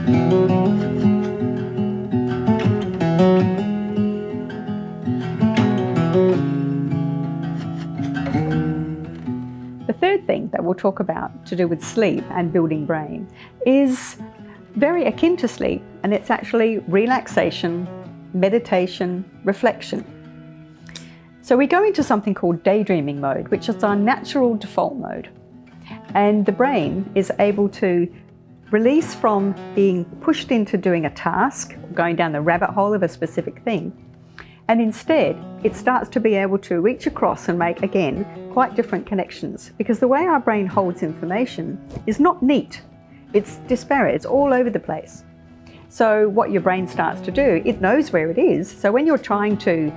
The third thing that we'll talk about to do with sleep and building brain is very akin to sleep, and it's actually relaxation, meditation, reflection. So we go into something called daydreaming mode, which is our natural default mode. And the brain is able to release from being pushed into doing a task, going down the rabbit hole of a specific thing. And instead, it starts to be able to reach across and make, again, quite different connections. Because the way our brain holds information is not neat. It's disparate, it's all over the place. So what your brain starts to do, it knows where it is. So when you're trying to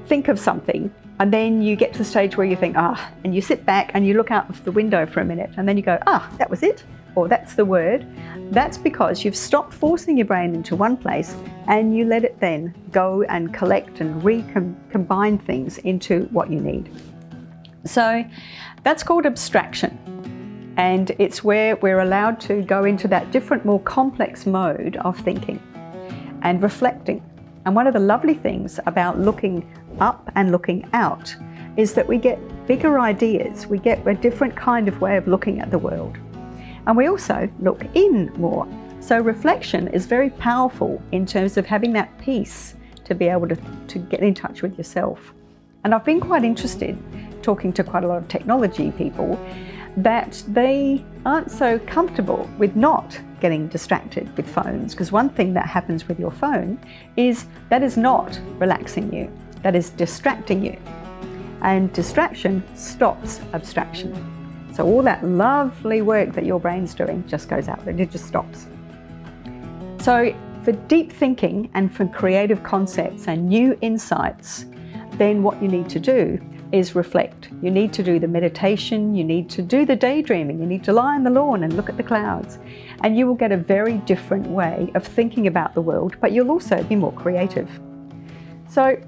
think of something, and then you get to the stage where you think, and you sit back and you look out of the window for a minute, and then you go, that was it, or that's the word. That's because you've stopped forcing your brain into one place and you let it then go and collect and combine things into what you need. So that's called abstraction. And it's where we're allowed to go into that different, more complex mode of thinking and reflecting. And one of the lovely things about looking up and looking out is that we get bigger ideas. We get a different kind of way of looking at the world. And we also look in more. So reflection is very powerful in terms of having that peace to be able to get in touch with yourself. And I've been quite interested, talking to quite a lot of technology people, that they aren't so comfortable with not getting distracted with phones. Because one thing that happens with your phone is that is not relaxing you, that is distracting you. And distraction stops abstraction. So all that lovely work that your brain's doing just goes out, it just stops. So for deep thinking and for creative concepts and new insights, then what you need to do is reflect. You need to do the meditation, you need to do the daydreaming, you need to lie on the lawn and look at the clouds, and you will get a very different way of thinking about the world, but you'll also be more creative. So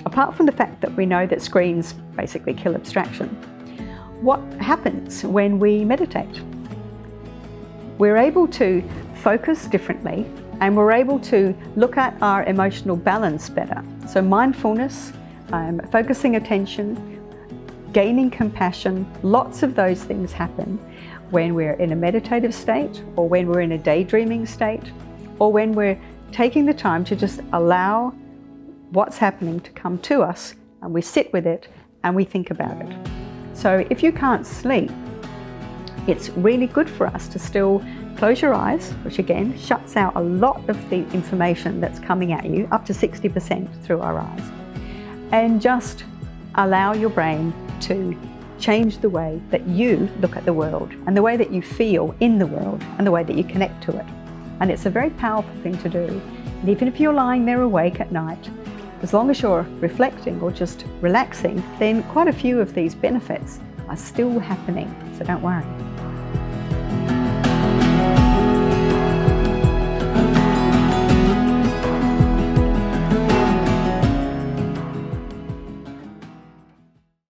apart from the fact that we know that screens basically kill abstraction, what happens when we meditate? We're able to focus differently, and we're able to look at our emotional balance better. So mindfulness, focusing attention, gaining compassion, lots of those things happen when we're in a meditative state, or when we're in a daydreaming state, or when we're taking the time to just allow what's happening to come to us, and we sit with it and we think about it. So if you can't sleep, it's really good for us to still close your eyes, which again shuts out a lot of the information that's coming at you, up to 60% through our eyes, and just allow your brain to change the way that you look at the world and the way that you feel in the world and the way that you connect to it. And it's a very powerful thing to do. And even if you're lying there awake at night, as long as you're reflecting or just relaxing, then quite a few of these benefits are still happening, so don't worry.